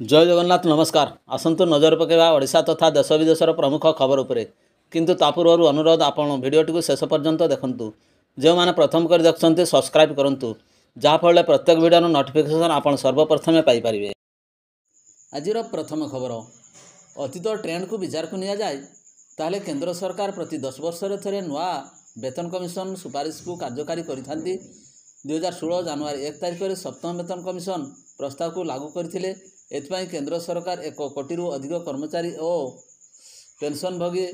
जय जगन्नाथ नमस्कार। आसतु नजर पकेबा ओडिशा तथा देश विदेशर प्रमुख खबर उपरे। किंतु तापूर्व अनुरोध आपण भिडियोटी शेष पर्यंत देखंतु। जो माने प्रथम कर देखछन्ते सब्सक्राइब करंतु, जाफल प्रत्येक भिडियोर नोटिफिकेशन आपण सर्वप्रथमे पाई परिबे। आजिर प्रथम खबर, अतीत ट्रेंड को विचार को निया जाए ताहले केंद्र सरकार प्रति 10 वर्ष रे नुआ वेतन कमिशन सुपारिश को कार्यकारी करिथांती। 2016 जनवरी 1 तारिख में सप्तम वेतन कमिशन प्रस्ताव को लागू करथिले। एथपाई केंद्र सरकार 1 कोटी रु अधिक कर्मचारी और पेंशनभोगी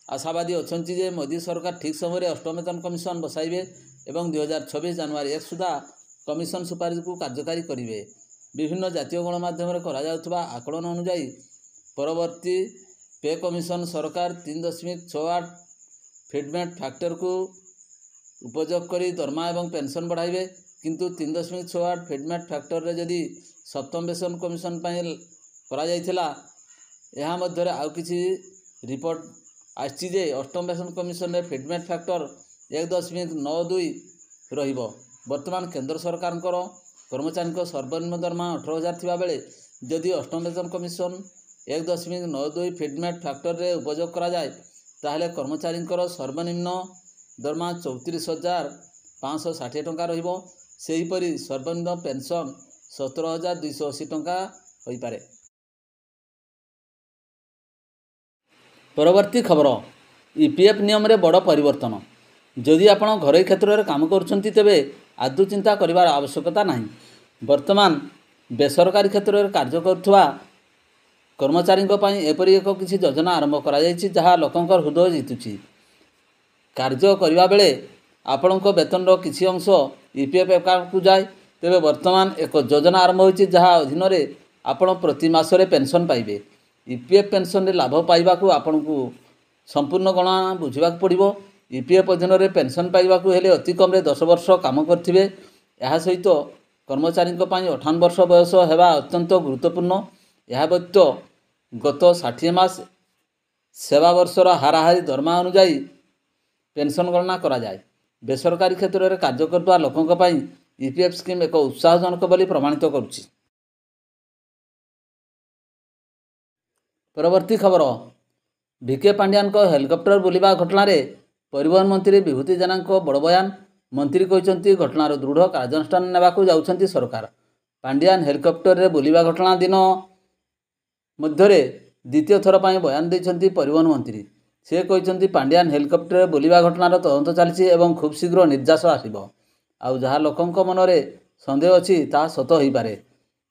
आशावादी अच्छी जे मोदी सरकार ठीक समय अष्टम वेतन कमिशन बसाइबे एवं 2026 जनवरी 1 सुधा कमिशन सुपारिश को कार्यकारी करेंगे। विभिन्न जातीय गणमाध्यम करा जाउथबा आकलन अनुसार परवर्ती पे कमिशन सरकार 3.68 फिटमेंट फैक्टर को उपयोग करी दरमा एवं पेंशन बढ़ाइबे। किंतु 3.68 फिटमेंट फैक्टर रे जदि सप्तम वेतन कमिशन करा जाइथिला, यहाँ मध्य आउ किछि रिपोर्ट आछि जे अष्टम वेतन कमिशन रे फिटमेंट फैक्टर 1.92 रहिबो। वर्तमान केंद्र सरकार कर्मचारी सर्वनिम्न दरमा 18,000 थिबा बेले जदि अष्टम वेतन कमिशन 1.92 फिटमेंट फैक्टर रे उपयोग करा जाए ताहले कर्मचारी सर्वनिम्न दरमा 34,560 टंका रहिबो। सेहीपरि सर्वनिम्न पेंशन 17,280 टंका होई पारे। परवर्ती खबर, ईपीएफ नियम रे बड़ परिवर्तन। जदि आपण घरोई क्षेत्र में काम करुछंती तेबे आदौ चिंता करिवार आवश्यकता नहीं। वर्तमान बेसरकारी क्षेत्र में कार्य करुवा कर्मचारी एपरी एक किसी योजना आरंभ करा जायछि जहाँ लोकंकर हृदय जितुछि। कार्य करिवा बेले आपणक वेतन किसी अंश ईपीएफ अकाउंट को जाए। तेबे वर्तमान एक योजना आरंभ होइछि जहाँ अधीन रे आपण प्रति मासरे पेंशन पाइबे। ईपीएफ पेंशन रे लाभ पाइबा को आपण को संपूर्ण गणना बुझिबा पड़िबो। ईपीएफ अधीन रे पेंशन पाइबा को हेले अति कम रे 10 वर्ष काम करथिबे। एहा सहित कर्मचारी को पाई 58 वर्ष बयस हेबा अत्यंत गुरुत्वपूर्ण। एहा व्यतीत गत 60 मास सेवा वर्षर हाराहारी दरमा अनुसार पेंशन गणना करा जाए। बेसरकारी क्षेत्र में कार्य करता लोकों पाई ईपीएफ स्कीम एक उत्साहजनक बोली प्रमाणित करुछि। परवर्ती खबर, वीके पांड्यान को हेलिकॉप्टर बुलिबा घटना रे परिवहन मंत्री विभूति जेना को बड़ बयान। मंत्री कहते घटनार दृढ़ कार्यानुष्ठान नेबाकू जाउछंती सरकार। पांड्यान हेलिकॉप्टर रे बुलिबा घटना दिन मध्यरे द्वितीय थर पर बयान देइछंती परिवहन मंत्री। से कहते पांड्यान हेलिकॉप्टर बुलिबा घटनार तदंत चलछि एवं खूब शीघ्र निर्देश आसिबो। आउ जहाँ लोकंक मनरे संदेह अछि ता सत होई पारे।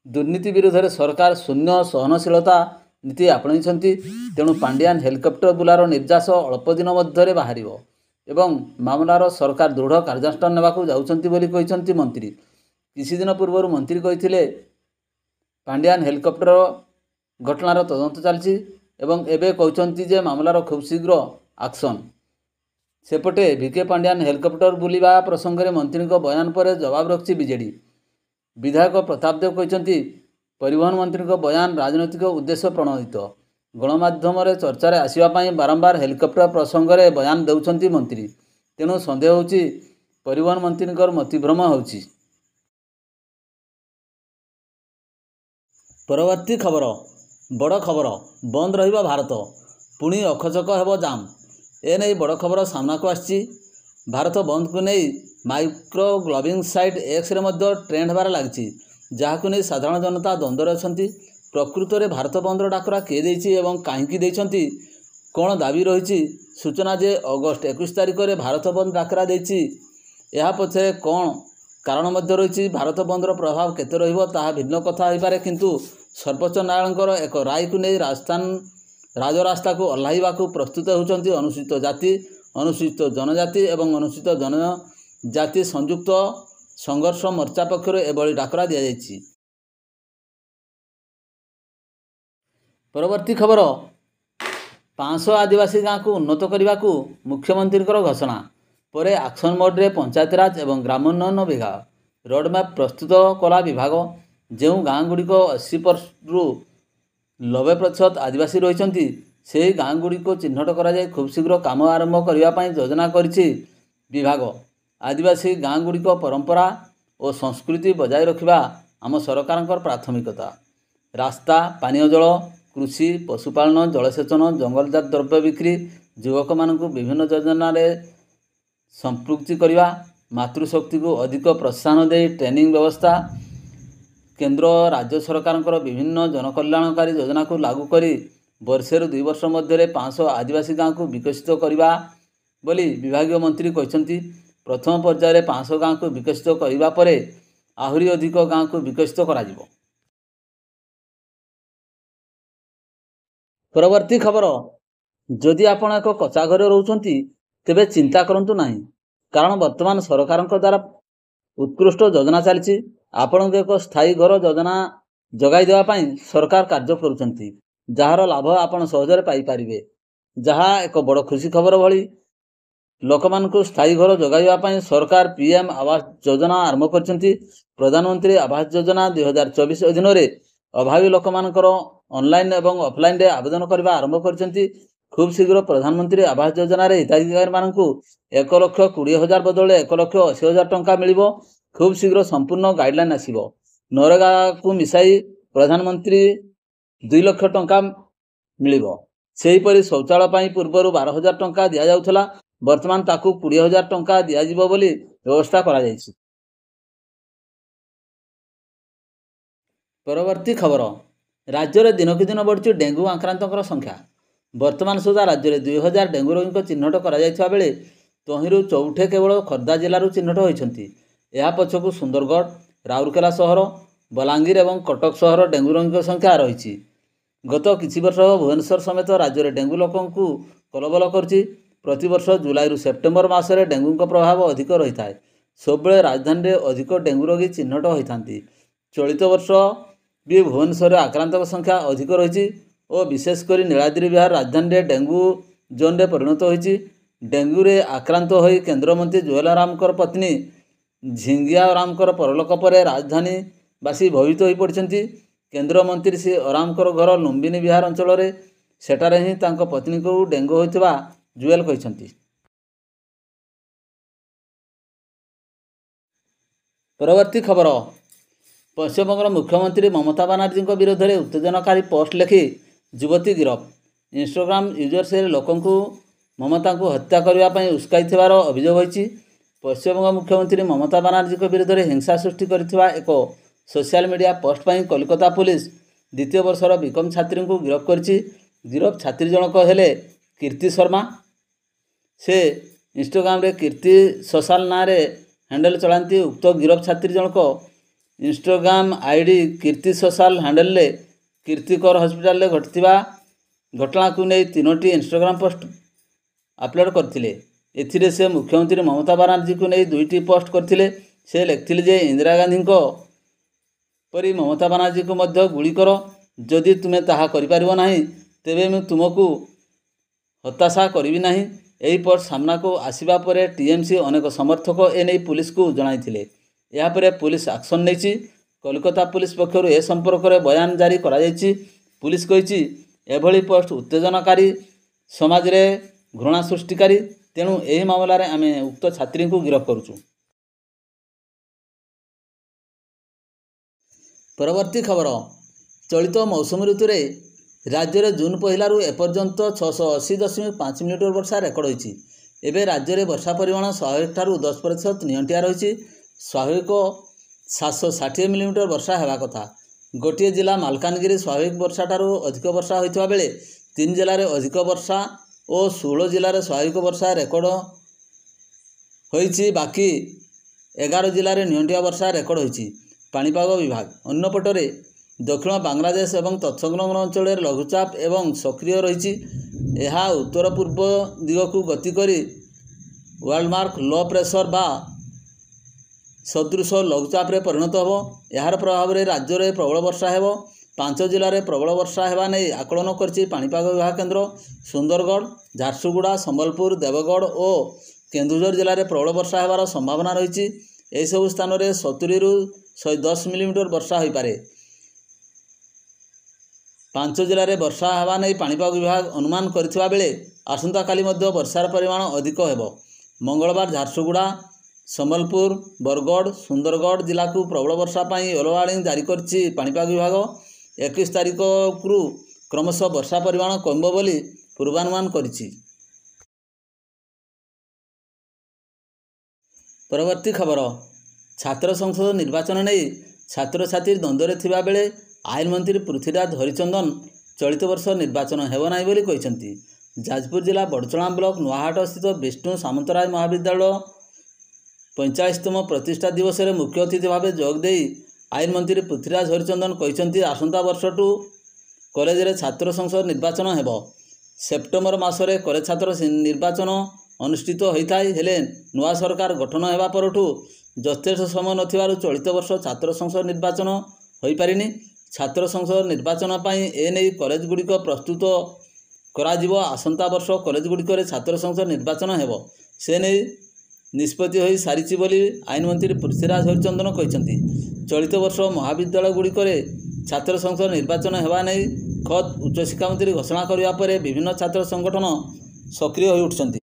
दुर्नीति विरुद्ध रे सरकार शून्य सहनशीलता नीति आपणैछंती। तेणु पांड्यान हेलिकॉप्टर बुलार निर्देश अल्प दिन मध्यरे बाहरिबो एवं मामलार सरकार दृढ़ कार्यानुष्ठान नेबाकू जाउछंती बोली कहछंती मंत्री। किछि दिन पूर्व मंत्री कहिथिले पांड्यान हेलिकॉप्टर घटनार तदंत चलछि एवं एबे कहछंती जे मामलार खूब शीघ्र एक्शन। सेपटे वीके पांड्यान हेलिकॉप्टर बुलिबा प्रसंग में मंत्री को बयान पर जवाब रखी बीजेडी। विधायक प्रताप देव कहते परिवहन मंत्री को बयान राजनैतिक उद्देश्य प्रणोदित। गणमाध्यम चर्चार आसवाई बारंबार हेलिकॉप्टर प्रसंग में बयान देउछंती मंत्री। तेणु सन्देह होछि परिवहन मंत्री मतिभ्रम होछि। परवर्ती खबर, बड़ खबर, बंद रहिबा भारत, पुणी अखचक हेबो जाम। एने बड़ खबर सामना को आछि। भारत बंद को नहीं माइक्रो ग्लोबिंग साइट एक्स रे मध्य ट्रेंड होबार लागिछि, जहाकु नहीं साधारण जनता द्वंद्वर अछंती। प्रकृत में भारत बंद डाकरा किए देइछि एवं काहींकी देइछंती, कोन दाबी रहिछि। सूचना जे अगस्त 21 तारिख में भारत बंद डाकरा देइछि। एहा पछे कोन कारण मध्य रहिछि, भारत बंदर प्रभाव केते रहिबो ताहा भिन्न कथा होई पारे। किंतु सर्वोच्च न्यायालयकर एक राय को नहीं राजस्थान राजरास्ता को ओह्लाइबा को प्रस्तुत होउछंती अनुसूचित जाति, अनुसूचित जनजाति एवं अनुसूचित जनजाति संयुक्त संघर्ष मोर्चा पक्षर एभली डाकरा दिया जायछि। परवर्ती खबर, 500 आदिवासी गाँव को उन्नत करने को मुख्यमंत्री घोषणा पर एक्शन मोड्रे पंचायतराज एवं ग्रामोन्नयन विभाग रोडमैप प्रस्तुत कला विभाग। जो गाँव गुड़िक 80% रु 90% आदिवासी रही ସେହି ଗାଁଗୁଡ଼ିକୁ ଚିହ୍ନଟ କରାଯାଇ ଖୁବ୍ ଶୀଘ୍ର କାମ ଆରମ୍ଭ କରିବା ପାଇଁ ଯୋଜନା କରିଛି ବିଭାଗ। ଆଦିବାସୀ ଗାଁଗୁଡ଼ିକ ପରମ୍ପରା ଓ ସଂସ୍କୃତି ବଜାୟ ରଖିବା ଆମ ସରକାରଙ୍କର ପ୍ରାଥମିକତା। ରାସ୍ତା, ପାନୀୟ ଜଳ, କୃଷି, ପଶୁପାଳନ, ଜଳସେଚନ, ଜଙ୍ଗଲଜାତ ଦ୍ରବ୍ୟ ବିକ୍ରି, ଯୁବକମାନଙ୍କୁ ବିଭିନ୍ନ ଯୋଜନାରେ ସମ୍ପୃକ୍ତି କରିବା, ମାତୃଶକ୍ତିକୁ ଅଧିକ ପ୍ରୋତ୍ସାହନ ଦେଇ ଟ୍ରେନିଂ ବ୍ୟବସ୍ଥା, କେନ୍ଦ୍ର ଓ ରାଜ୍ୟ ସରକାରଙ୍କର ବିଭିନ୍ନ ଜନକଲ୍ୟାଣକାରୀ ଯୋଜନାକୁ ଲାଗୁ କରି ବର୍ଷେରୁ 2 ବର୍ଷ ମଧ୍ୟରେ 500 ଆଦିବାସୀ ଗାଁକୁ ବିକଶିତ କରିବା ବୋଲି ବିଭାଗୀୟ ମନ୍ତ୍ରୀ କହିଛନ୍ତି। ପ୍ରଥମ ପର୍ଯ୍ୟାୟରେ 500 ଗାଁକୁ ବିକଶିତ କରିବା ପରେ ଆହୁରି ଅଧିକ ଗାଁକୁ ବିକଶିତ କରାଯିବ। ପରବର୍ତ୍ତୀ ଖବର, ଯଦି ଆପଣ ଏକ କଚା ଘରେ ରହୁଛନ୍ତି ତେବେ ଚିନ୍ତା କରନ୍ତୁ ନାହିଁ, କାରଣ ବର୍ତ୍ତମାନ ସରକାରଙ୍କ ଦ୍ୱାରା ଉତ୍କୃଷ୍ଟ ଯୋଜନା ଚାଲିଛି। ଆପଣଙ୍କୁ ଏକ ସ୍ଥାୟୀ ଘର ଯୋଜନା ଯୋଗାଇ ଦେବା ପାଇଁ ସରକାର କାର୍ଯ୍ୟ କରୁଛନ୍ତି, ଯାହାର ଲାଭ ଆପଣ ସହଜରେ ପାଇପାରିବେ। ଯାହା ଏକ ବଡ଼ ଖୁସି ଖବର ଭଳି। ଲୋକମାନଙ୍କୁ ସ୍ଥାୟୀ ଘର ଯୋଗାଇବା ପାଇଁ ସରକାର PM ଆବାସ ଯୋଜନା ଆରମ୍ଭ କରିଛନ୍ତି। ପ୍ରଧାନମନ୍ତ୍ରୀ ଆବାସ ଯୋଜନା 2024 ଅଧୀନରେ ଅଭାବୀ ଲୋକମାନଙ୍କର ଅନଲାଇନ୍ ଏବଂ ଅଫଲାଇନ୍ରେ ଆବେଦନ କରିବା ଆରମ୍ଭ କରିଛନ୍ତି। ଖୁବ୍ ଶୀଘ୍ର ପ୍ରଧାନମନ୍ତ୍ରୀ ଆବାସ ଯୋଜନାରେ ହିତାଧିକାରୀମାନଙ୍କୁ 1,20,000 ବଦଳରେ 1,80,000 ଟଙ୍କା ମିଳିବ। ଖୁବ୍ ଶୀଘ୍ର ସମ୍ପୂର୍ଣ୍ଣ ଗାଇଡ଼ଲାଇନ୍ ଆସିବ। ନରେଗାକୁ ମିଶାଇ ପ୍ରଧାନମନ୍ତ୍ରୀ 2 ଲକ୍ଷ ଟଙ୍କା ମିଳିବ। ସେହିପରି ଶୌଚାଳୟ ପାଇଁ ପୂର୍ବରୁ 12,000 ଟଙ୍କା ଦିଆଯାଉଥିଲା, ବର୍ତ୍ତମାନ ତାକୁ 20,000 ଟଙ୍କା ଦିଆଯିବ ବୋଲି ବ୍ୟବସ୍ଥା କରାଯାଇଛି। ପରବର୍ତ୍ତୀ ଖବର, ରାଜ୍ୟରେ ଦିନକୁ ଦିନ ବଢ଼ୁଛି ଡେଙ୍ଗୁ ଆକ୍ରାନ୍ତଙ୍କର ସଂଖ୍ୟା। ବର୍ତ୍ତମାନ ସୁଦ୍ଧା ରାଜ୍ୟରେ 2,000 ଡେଙ୍ଗୁ ରୋଗୀଙ୍କ ଚିହ୍ନଟ କରାଯାଇଥିବା ବେଳେ ତହିଁରୁ 4 କେବଳ ଖୋର୍ଦ୍ଧା ଜିଲ୍ଲାରୁ ଚିହ୍ନଟ ହୋଇଛନ୍ତି। ଏହା ପଛକୁ ସୁନ୍ଦରଗଡ଼, ରାଉରକେଲା ସହର, ବଲାଙ୍ଗୀର ଏବଂ କଟକ ସହର ଡେଙ୍ଗୁ ରୋଗୀଙ୍କ ସଂଖ୍ୟା ରହିଛି। ଗତ କିଛି ବର୍ଷ ହେବ ଭୁବନେଶ୍ୱର ସମେତ ରାଜ୍ୟରେ ଡେଙ୍ଗୁ ଲୋକଙ୍କୁ କଲବଲ କରୁଛି। ପ୍ରତିବର୍ଷ ଜୁଲାଇରୁ ସେପ୍ଟେମ୍ବର ମାସରେ ଡେଙ୍ଗୁଙ୍କ ପ୍ରଭାବ ଅଧିକ ରହିଥାଏ। ସବୁବେଳେ ରାଜଧାନୀରେ ଅଧିକ ଡେଙ୍ଗୁ ରୋଗୀ ଚିହ୍ନଟ ହୋଇଥାନ୍ତି। ଚଳିତ ବର୍ଷ ବି ଭୁବନେଶ୍ୱରରେ ଆକ୍ରାନ୍ତଙ୍କ ସଂଖ୍ୟା ଅଧିକ ରହିଛି ଓ ବିଶେଷ କରି ନୀଳାଦ୍ରି ବିହାର ରାଜଧାନୀରେ ଡେଙ୍ଗୁ ଜୋନ୍ରେ ପରିଣତ ହୋଇଛି। ଡେଙ୍ଗୁରେ ଆକ୍ରାନ୍ତ ହୋଇ କେନ୍ଦ୍ରମନ୍ତ୍ରୀ ଜୁଏଲ ଓରାମଙ୍କର ପତ୍ନୀ ଝିଙ୍ଗିଆ ଓରାମଙ୍କର ପରଲୋକ ପରେ ରାଜଧାନୀବାସୀ ଭୟଭୀତ ହୋଇପଡ଼ିଛନ୍ତି। କେନ୍ଦ୍ରମନ୍ତ୍ରୀ ଶ୍ରୀ ଓରାମଙ୍କର ଘର ଲୁମ୍ବିନୀ ବିହାର ଅଞ୍ଚଳରେ। ସେଠାରେ ହିଁ ତାଙ୍କ ପତ୍ନୀଙ୍କୁ ଡେଙ୍ଗୁ ହୋଇଥିବା ଜୁଏଲ କହିଛନ୍ତି। ପରବର୍ତ୍ତୀ ଖବର, ପଶ୍ଚିମବଙ୍ଗର ମୁଖ୍ୟମନ୍ତ୍ରୀ ମମତା ବାନାର୍ଜୀଙ୍କ ବିରୋଧରେ ଉତ୍ତେଜନାକାରୀ ପୋଷ୍ଟ ଲେଖି ଯୁବତୀ ଗିରଫ। ଇନଷ୍ଟାଗ୍ରାମ ୟୁଜର୍ସରେ ଲୋକଙ୍କୁ ମମତାଙ୍କୁ ହତ୍ୟା କରିବା ପାଇଁ ଉସ୍କାଇଥିବାର ଅଭିଯୋଗ ହୋଇଛି। ପଶ୍ଚିମବଙ୍ଗ ମୁଖ୍ୟମନ୍ତ୍ରୀ ମମତା ବାନାର୍ଜୀଙ୍କ ବିରୋଧରେ ହିଂସା ସୃଷ୍ଟି କରିଥିବା ଏକ ସୋସିଆଲ ମିଡ଼ିଆ ପୋଷ୍ଟ ପାଇଁ କଲିକତା ପୁଲିସ 2ୟ ବର୍ଷର ବିକମ୍ ଛାତ୍ରୀଙ୍କୁ ଗିରଫ କରିଛି। ଗିରଫ ଛାତ୍ରୀ ଜଣକ ହେଲେ କୀର୍ତ୍ତି ଶର୍ମା। ସେ ଇନଷ୍ଟାଗ୍ରାମରେ କୀର୍ତ୍ତି ସୋଶାଲ ନାଁରେ ହ୍ୟାଣ୍ଡେଲ ଚଳାନ୍ତି। ଉକ୍ତ ଗିରଫ ଛାତ୍ରୀ ଜଣକ ଇନଷ୍ଟାଗ୍ରାମ ଆଇଡି କୀର୍ତ୍ତି ସୋଶାଲ ହ୍ୟାଣ୍ଡେଲରେ କୀର୍ତ୍ତିକର ହସ୍ପିଟାଲରେ ଘଟିଥିବା ଘଟଣାକୁ ନେଇ 3ଟି ଇନଷ୍ଟାଗ୍ରାମ ପୋଷ୍ଟ ଅପଲୋଡ଼ କରିଥିଲେ। ଏଥିରେ ସେ ମୁଖ୍ୟମନ୍ତ୍ରୀ ମମତା ବାନାର୍ଜୀଙ୍କୁ ନେଇ 2ଟି ପୋଷ୍ଟ କରିଥିଲେ। ସେ ଲେଖିଥିଲେ ଯେ ଇନ୍ଦିରା ଗାନ୍ଧୀଙ୍କ ପରି ମମତା ବାନାର୍ଜୀଙ୍କୁ ମଧ୍ୟ ଗୁଳି କର, ଯଦି ତୁମେ ତାହା କରିପାରିବ ନାହିଁ ତେବେ ମୁଁ ତୁମକୁ ହତାଶା କରିବି ନାହିଁ। ଏହି ପୋଷ୍ଟ ସାମ୍ନାକୁ ଆସିବା ପରେ ଟିଏମସି ଅନେକ ସମର୍ଥକ ଏନେଇ ପୁଲିସକୁ ଜଣାଇଥିଲେ। ଏହାପରେ ପୁଲିସ ଆକ୍ସନ ନେଇଛି। କଲିକତା ପୁଲିସ ପକ୍ଷରୁ ଏ ସମ୍ପର୍କରେ ବୟାନ ଜାରି କରାଯାଇଛି। ପୁଲିସ କହିଛି, ଏଭଳି ପୋଷ୍ଟ ଉତ୍ତେଜନାକାରୀ, ସମାଜରେ ଘୃଣା ସୃଷ୍ଟିକାରୀ, ତେଣୁ ଏହି ମାମଲାରେ ଆମେ ଉକ୍ତ ଛାତ୍ରୀଙ୍କୁ ଗିରଫ କରୁଛୁ। ପରବର୍ତ୍ତୀ ଖବର, ଚଳିତ ମୌସୁମୀ ଋତୁରେ ରାଜ୍ୟରେ ଜୁନ୍ ପହିଲାରୁ ଏପର୍ଯ୍ୟନ୍ତ 680.5 ମିଲିମିଟର ବର୍ଷା ରେକର୍ଡ ହୋଇଛି। ଏବେ ରାଜ୍ୟରେ ବର୍ଷା ପରିମାଣ ସ୍ୱାଭାବିକ ଠାରୁ 10% ନିଅଣ୍ଟିଆ ରହିଛି। ସ୍ୱାଭାବିକ 760 ମିଲିମିଟର ବର୍ଷା ହେବା କଥା। ଗୋଟିଏ ଜିଲ୍ଲା ମାଲକାନଗିରି ସ୍ୱାଭାବିକ ବର୍ଷାଠାରୁ ଅଧିକ ବର୍ଷା ହୋଇଥିବା ବେଳେ 3 ଜିଲ୍ଲାରେ ଅଧିକ ବର୍ଷା ଓ 16 ଜିଲ୍ଲାରେ ସ୍ୱାଭାବିକ ବର୍ଷା ରେକର୍ଡ ହୋଇଛି। ବାକି 11 ଜିଲ୍ଲାରେ ନିଅଣ୍ଟିଆ ବର୍ଷା ରେକର୍ଡ ହୋଇଛି। ପାଣିପାଗ ବିଭାଗ। ଅନ୍ୟପଟରେ ଦକ୍ଷିଣ ବାଂଲାଦେଶ ଏବଂ ତତ୍ସଂଲଗ୍ନ ଅଞ୍ଚଳରେ ଲଘୁଚାପ ଏବଂ ସକ୍ରିୟ ରହିଛି। ଏହା ଉତ୍ତର ପୂର୍ବ ଦିଗକୁ ଗତି କରି ୱାର୍ଲଡମାର୍କ ଲୋ ପ୍ରେସର ବା ସଦୃଶ ଲଘୁଚାପରେ ପରିଣତ ହେବ। ଏହାର ପ୍ରଭାବରେ ରାଜ୍ୟରେ ପ୍ରବଳ ବର୍ଷା ହେବ। 5 ଜିଲ୍ଲାରେ ପ୍ରବଳ ବର୍ଷା ହେବା ନେଇ ଆକଳନ କରିଛି ପାଣିପାଗ ବିଭାଗ କେନ୍ଦ୍ର। ସୁନ୍ଦରଗଡ଼, ଝାରସୁଗୁଡ଼ା, ସମ୍ବଲପୁର, ଦେବଗଡ଼ ଓ କେନ୍ଦୁଝର ଜିଲ୍ଲାରେ ପ୍ରବଳ ବର୍ଷା ହେବାର ସମ୍ଭାବନା ରହିଛି। ଏହିସବୁ ସ୍ଥାନରେ 70ରୁ 110 ମିଲିମିଟର ବର୍ଷା ହୋଇପାରେ। ପାଞ୍ଚ ଜିଲ୍ଲାରେ ବର୍ଷା ହେବା ନେଇ ପାଣିପାଗ ବିଭାଗ ଅନୁମାନ କରିଥିବା ବେଳେ ଆସନ୍ତାକାଲି ମଧ୍ୟ ବର୍ଷାର ପରିମାଣ ଅଧିକ ହେବ। ମଙ୍ଗଳବାର ଝାରସୁଗୁଡ଼ା, ସମ୍ବଲପୁର, ବରଗଡ଼, ସୁନ୍ଦରଗଡ଼ ଜିଲ୍ଲାକୁ ପ୍ରବଳ ବର୍ଷା ପାଇଁ ୟେଲୋ ୱାର୍ଣ୍ଣିଂ ଜାରି କରିଛି ପାଣିପାଗ ବିଭାଗ। 21 ତାରିଖରୁ କ୍ରମଶଃ ବର୍ଷା ପରିମାଣ କମିବ ବୋଲି ପୂର୍ବାନୁମାନ କରିଛି। ପରବର୍ତ୍ତୀ ଖବର, ଛାତ୍ର ସଂସଦ ନିର୍ବାଚନ ନେଇ ଛାତ୍ରଛାତ୍ରୀ ଦ୍ୱନ୍ଦ୍ୱରେ ଥିବା ବେଳେ ଆଇନ ମନ୍ତ୍ରୀ ପୃଥ୍ୱୀରାଜ ହରିଚନ୍ଦନ ଚଳିତ ବର୍ଷ ନିର୍ବାଚନ ହେବ ନାହିଁ ବୋଲି କହିଛନ୍ତି। ଯାଜପୁର ଜିଲ୍ଲା ବଡ଼ଚଣା ବ୍ଲକ ନୂଆହାଟସ୍ଥିତ ବିଷ୍ଣୁ ସାମନ୍ତରାୟ ମହାବିଦ୍ୟାଳୟ 45ତମ ପ୍ରତିଷ୍ଠା ଦିବସରେ ମୁଖ୍ୟ ଅତିଥି ଭାବେ ଯୋଗ ଦେଇ ଆଇନ ମନ୍ତ୍ରୀ ପୃଥ୍ୱୀରାଜ ହରିଚନ୍ଦନ କହିଛନ୍ତି, ଆସନ୍ତା ବର୍ଷଠୁ କଲେଜରେ ଛାତ୍ର ସଂସଦ ନିର୍ବାଚନ ହେବ। ସେପ୍ଟେମ୍ବର ମାସରେ କଲେଜ ଛାତ୍ର ନିର୍ବାଚନ ଅନୁଷ୍ଠିତ ହୋଇଥାଏ। ହେଲେ ନୂଆ ସରକାର ଗଠନ ହେବା ପରଠୁ ଯଥେଷ୍ଟ ସମୟ ନଥିବାରୁ ଚଳିତ ବର୍ଷ ଛାତ୍ର ସଂସଦ ନିର୍ବାଚନ ହୋଇପାରିନି। ଛାତ୍ର ସଂସଦ ନିର୍ବାଚନ ପାଇଁ ଏନେଇ କଲେଜଗୁଡ଼ିକ ପ୍ରସ୍ତୁତ କରାଯିବ। ଆସନ୍ତା ବର୍ଷ କଲେଜଗୁଡ଼ିକରେ ଛାତ୍ର ସଂସଦ ନିର୍ବାଚନ ହେବ, ସେ ନେଇ ନିଷ୍ପତ୍ତି ହୋଇ ସାରିଛି ବୋଲି ଆଇନ ମନ୍ତ୍ରୀ ପୃଥ୍ୱୀରାଜ ହରିଚନ୍ଦନ କହିଛନ୍ତି। ଚଳିତ ବର୍ଷ ମହାବିଦ୍ୟାଳୟଗୁଡ଼ିକରେ ଛାତ୍ର ସଂସଦ ନିର୍ବାଚନ ହେବା ନେଇ ଖୋଦ୍ ଉଚ୍ଚଶିକ୍ଷା ମନ୍ତ୍ରୀ ଘୋଷଣା କରିବା ପରେ ବିଭିନ୍ନ ଛାତ୍ର ସଂଗଠନ ସକ୍ରିୟ ହୋଇଉଠିଛନ୍ତି।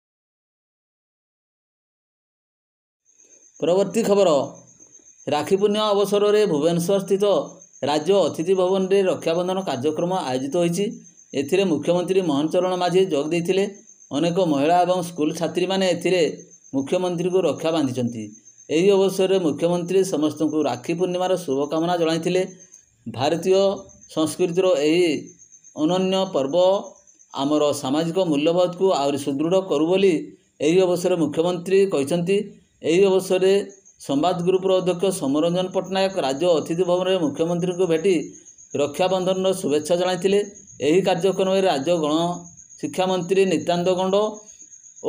ପରବର୍ତ୍ତୀ ଖବର, ରାକ୍ଷୀ ପୂର୍ଣ୍ଣିମା ଅବସରରେ ଭୁବନେଶ୍ୱରସ୍ଥିତ ରାଜ୍ୟ ଅତିଥି ଭବନରେ ରକ୍ଷାବନ୍ଧନ କାର୍ଯ୍ୟକ୍ରମ ଆୟୋଜିତ ହୋଇଛି। ଏଥିରେ ମୁଖ୍ୟମନ୍ତ୍ରୀ ମୋହନ ଚରଣ ମାଝୀ ଯୋଗ ଦେଇଥିଲେ। ଅନେକ ମହିଳା ଏବଂ ସ୍କୁଲ ଛାତ୍ରୀମାନେ ଏଥିରେ ମୁଖ୍ୟମନ୍ତ୍ରୀଙ୍କୁ ରକ୍ଷା ବାନ୍ଧିଛନ୍ତି। ଏହି ଅବସରରେ ମୁଖ୍ୟମନ୍ତ୍ରୀ ସମସ୍ତଙ୍କୁ ରାକ୍ଷୀ ପୂର୍ଣ୍ଣିମାର ଶୁଭକାମନା ଜଣାଇଥିଲେ। ଭାରତୀୟ ସଂସ୍କୃତିର ଏହି ଅନନ୍ୟ ପର୍ବ ଆମର ସାମାଜିକ ମୂଲ୍ୟବୋଧକୁ ଆହୁରି ସୁଦୃଢ଼ କରୁ ବୋଲି ଏହି ଅବସରରେ ମୁଖ୍ୟମନ୍ତ୍ରୀ କହିଛନ୍ତି। ଏହି ଅବସରରେ ସମ୍ବାଦ ଗ୍ରୁପର ଅଧ୍ୟକ୍ଷ ସୌମ୍ୟରଞ୍ଜନ ପଟ୍ଟନାୟକ ରାଜ୍ୟ ଅତିଥି ଭବନରେ ମୁଖ୍ୟମନ୍ତ୍ରୀଙ୍କୁ ଭେଟି ରକ୍ଷାବନ୍ଧନର ଶୁଭେଚ୍ଛା ଜଣାଇଥିଲେ। ଏହି କାର୍ଯ୍ୟକ୍ରମରେ ରାଜ୍ୟ ଗଣଶିକ୍ଷାମନ୍ତ୍ରୀ ନିତ୍ୟାନନ୍ଦ ଗଣ୍ଡ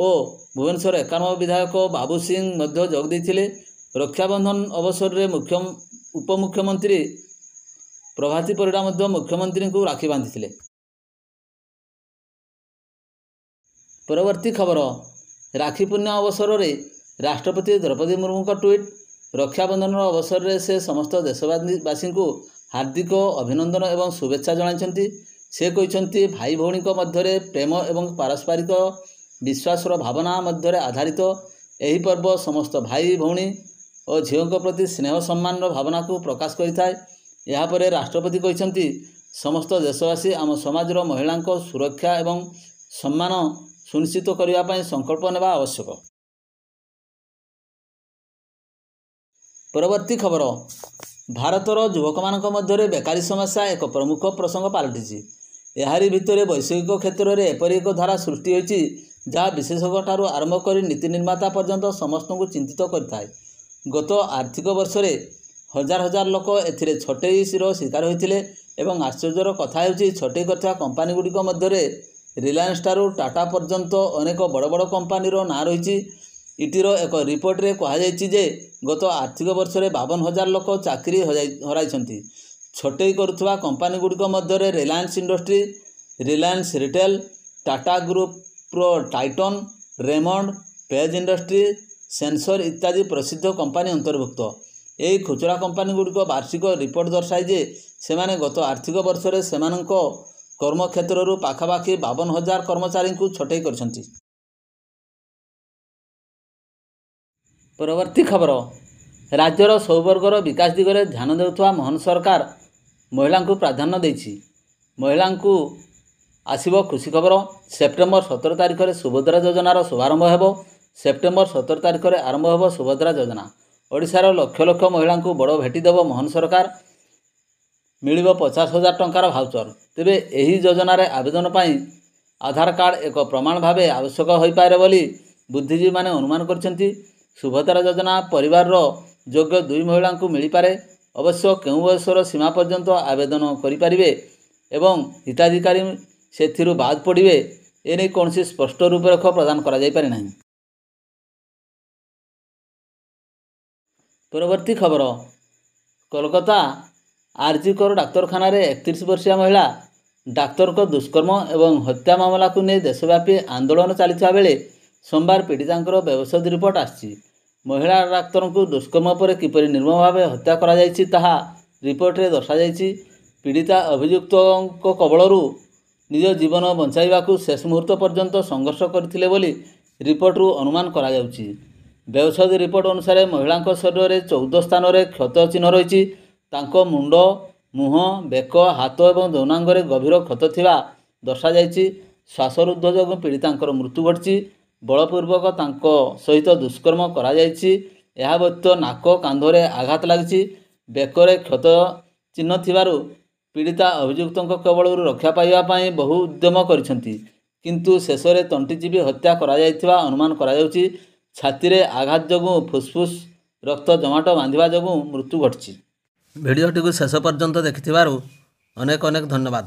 ଓ ଭୁବନେଶ୍ୱର 91 ବିଧାୟକ ବାବୁ ସିଂ ମଧ୍ୟ ଯୋଗ ଦେଇଥିଲେ। ରକ୍ଷାବନ୍ଧନ ଅବସରରେ ଉପମୁଖ୍ୟମନ୍ତ୍ରୀ ପ୍ରଭାତୀ ପରିଡ଼ା ମଧ୍ୟ ମୁଖ୍ୟମନ୍ତ୍ରୀଙ୍କୁ ରାକ୍ଷୀ ବାନ୍ଧିଥିଲେ। ପରବର୍ତ୍ତୀ ଖବର, ରାକ୍ଷୀ ପୂର୍ଣ୍ଣିମା ଅବସରରେ ରାଷ୍ଟ୍ରପତି ଦ୍ରୌପଦୀ ମୁର୍ମୁଙ୍କ ଟ୍ୱିଟ୍। ରକ୍ଷାବନ୍ଧନର ଅବସରରେ ସେ ସମସ୍ତ ଦେଶବାସୀଙ୍କୁ ହାର୍ଦ୍ଦିକ ଅଭିନନ୍ଦନ ଏବଂ ଶୁଭେଚ୍ଛା ଜଣାଇଛନ୍ତି। ସେ କହିଛନ୍ତି, ଭାଇ ଭଉଣୀଙ୍କ ମଧ୍ୟରେ ପ୍ରେମ ଏବଂ ପାରସ୍ପରିକ ବିଶ୍ୱାସର ଭାବନା ମଧ୍ୟରେ ଆଧାରିତ। ଏହି ପର୍ବ ସମସ୍ତ ଭାଇ ଭଉଣୀ ଓ ଝିଅଙ୍କ ପ୍ରତି ସ୍ନେହ ସମ୍ମାନର ଭାବନାକୁ ପ୍ରକାଶ କରିଥାଏ। ଏହାପରେ ରାଷ୍ଟ୍ରପତି କହିଛନ୍ତି, ସମସ୍ତ ଦେଶବାସୀ ଆମ ସମାଜର ମହିଳାଙ୍କ ସୁରକ୍ଷା ଏବଂ ସମ୍ମାନ ସୁନିଶ୍ଚିତ କରିବା ପାଇଁ ସଂକଳ୍ପ ନେବା ଆବଶ୍ୟକ। ପରବର୍ତ୍ତୀ ଖବର, ଭାରତର ଯୁବକମାନଙ୍କ ମଧ୍ୟରେ ବେକାରୀ ସମସ୍ୟା ଏକ ପ୍ରମୁଖ ପ୍ରସଙ୍ଗ ପାଲଟିଛି। ଏହାରି ଭିତରେ ବୈଷୟିକ କ୍ଷେତ୍ରରେ ଏପରି ଏକ ଧାରା ସୃଷ୍ଟି ହୋଇଛି ଯାହା ବିଶେଷଜ୍ଞଠାରୁ ଆରମ୍ଭ କରି ନୀତି ନିର୍ମାତା ପର୍ଯ୍ୟନ୍ତ ସମସ୍ତଙ୍କୁ ଚିନ୍ତିତ କରିଥାଏ। ଗତ ଆର୍ଥିକ ବର୍ଷରେ ହଜାର ହଜାର ଲୋକ ଏଥିରେ ଛଟେଇର ଶିକାର ହୋଇଥିଲେ ଏବଂ ଆଶ୍ଚର୍ଯ୍ୟର କଥା ହେଉଛି, ଛଟେଇ କରିଥିବା କମ୍ପାନୀଗୁଡ଼ିକ ମଧ୍ୟରେ ରିଲାଏନ୍ସଠାରୁ ଟାଟା ପର୍ଯ୍ୟନ୍ତ ଅନେକ ବଡ଼ ବଡ଼ କମ୍ପାନୀର ନାଁ ରହିଛି। ଇଟିର ଏକ ରିପୋର୍ଟରେ କୁହାଯାଇଛି ଯେ ଗତ ଆର୍ଥିକ ବର୍ଷରେ 52,000 ଲୋକ ଚାକିରି ହରାଇଛନ୍ତି। ଛଟେଇ କରୁଥିବା କମ୍ପାନୀଗୁଡ଼ିକ ମଧ୍ୟରେ Reliance Industry, Reliance Retail, Tata ଗ୍ରୁପର ଟାଇଟନ୍, ରେମଣ୍ଡ, ପେଜ୍ ଇଣ୍ଡଷ୍ଟ୍ରି, ସେନ୍ସର ଇତ୍ୟାଦି ପ୍ରସିଦ୍ଧ କମ୍ପାନୀ ଅନ୍ତର୍ଭୁକ୍ତ। ଏହି ଖୁଚୁରା କମ୍ପାନୀଗୁଡ଼ିକ ବାର୍ଷିକ ରିପୋର୍ଟ ଦର୍ଶାଏ ଯେ ସେମାନେ ଗତ ଆର୍ଥିକ ବର୍ଷରେ ସେମାନଙ୍କ କର୍ମକ୍ଷେତ୍ରରୁ ପାଖାପାଖି 52,000 କର୍ମଚାରୀଙ୍କୁ ଛଟେଇ କରିଛନ୍ତି। ପରବର୍ତ୍ତୀ ଖବର, ରାଜ୍ୟର ସବୁ ବର୍ଗର ବିକାଶ ଦିଗରେ ଧ୍ୟାନ ଦେଉଥିବା ମୋହନ ସରକାର ମହିଳାଙ୍କୁ ପ୍ରାଧାନ୍ୟ ଦେଇଛି। ମହିଳାଙ୍କୁ ଆସିବ ଖୁସି ଖବର। ସେପ୍ଟେମ୍ବର 17 ତାରିଖରେ ସୁଭଦ୍ରା ଯୋଜନାର ଶୁଭାରମ୍ଭ ହେବ। ସେପ୍ଟେମ୍ବର 17 ତାରିଖରେ ଆରମ୍ଭ ହେବ ସୁଭଦ୍ରା ଯୋଜନା। ଓଡ଼ିଶାର ଲକ୍ଷ ଲକ୍ଷ ମହିଳାଙ୍କୁ ବଡ଼ ଭେଟି ଦେବ ମୋହନ ସରକାର। ମିଳିବ 50,000 ଟଙ୍କାର ଭାଉଚର। ତେବେ ଏହି ଯୋଜନାରେ ଆବେଦନ ପାଇଁ ଆଧାର କାର୍ଡ଼ ଏକ ପ୍ରମାଣ ଭାବେ ଆବଶ୍ୟକ ହୋଇପାରେ ବୋଲି ବୁଦ୍ଧିଜୀବୀମାନେ ଅନୁମାନ କରିଛନ୍ତି। ସୁଭଦ୍ରା ଯୋଜନା ପରିବାରର ଯୋଗ୍ୟ 2 ମହିଳାଙ୍କୁ ମିଳିପାରେ। ଅବଶ୍ୟ କେଉଁ ବୟସର ସୀମା ପର୍ଯ୍ୟନ୍ତ ଆବେଦନ କରିପାରିବେ ଏବଂ ହିତାଧିକାରୀ ସେଥିରୁ ବାଦ୍ ପଡ଼ିବେ, ଏନେଇ କୌଣସି ସ୍ପଷ୍ଟ ରୂପରେଖ ପ୍ରଦାନ କରାଯାଇପାରି ନାହିଁ। ପରବର୍ତ୍ତୀ ଖବର, କୋଲକାତା ଆର୍ଜି କର ଡାକ୍ତରଖାନାରେ 31 ବର୍ଷୀୟ ମହିଳା ଡାକ୍ତରଙ୍କ ଦୁଷ୍କର୍ମ ଏବଂ ହତ୍ୟା ମାମଲାକୁ ନେଇ ଦେଶବ୍ୟାପୀ ଆନ୍ଦୋଳନ ଚାଲିଥିବା ବେଳେ ସୋମବାର ପୀଡ଼ିତାଙ୍କର ବ୍ୟବଚ୍ଛେଦ ରିପୋର୍ଟ ଆସିଛି। ମହିଳା ଡାକ୍ତରଙ୍କୁ ଦୁଷ୍କର୍ମ ପରେ କିପରି ନିର୍ମମ ଭାବେ ହତ୍ୟା କରାଯାଇଛି ତାହା ରିପୋର୍ଟରେ ଦର୍ଶାଯାଇଛି। पीड़िता अभियुक्त कबलरू निज जीवन बचाइवाकू शेष मुहूर्त पर्यंत संघर्ष करथिले बोली रिपोर्टरू अनुमान करा जाउची। व्यवसायी रिपोर्ट अनुसार महिला शरीर में 14 स्थान में क्षत चिन्ह रही। तांको मुंड, मुह, बेक, हाथ और यौनांगरे गभीर क्षत थिबा दर्शाଯାଇଛି। श्वासरुद्ध जोगुं पीड़ितांकर मृत्यु घटी। बलपूर्वक तांको सहित दुष्कर्म करा जायछि। ଏହା ବ୍ୟତୀତ ନାକ କାନ୍ଧରେ ଆଘାତ ଲାଗିଛି। ବେକରେ କ୍ଷତ ଚିହ୍ନ ଥିବାରୁ ପୀଡ଼ିତା ଅଭିଯୁକ୍ତଙ୍କ କବଳରୁ ରକ୍ଷା ପାଇବା ପାଇଁ ବହୁ ଉଦ୍ୟମ କରିଛନ୍ତି, କିନ୍ତୁ ଶେଷରେ ତଣ୍ଟିଚିପି ହତ୍ୟା କରାଯାଇଥିବା ଅନୁମାନ କରାଯାଉଛି। ଛାତିରେ ଆଘାତ ଯୋଗୁଁ ଫୁସ୍ଫୁସ୍ ରକ୍ତ ଜମାଟ ବାନ୍ଧିବା ଯୋଗୁଁ ମୃତ୍ୟୁ ଘଟିଛି। ଭିଡ଼ିଓଟିକୁ ଶେଷ ପର୍ଯ୍ୟନ୍ତ ଦେଖିଥିବାରୁ ଅନେକ ଅନେକ ଧନ୍ୟବାଦ।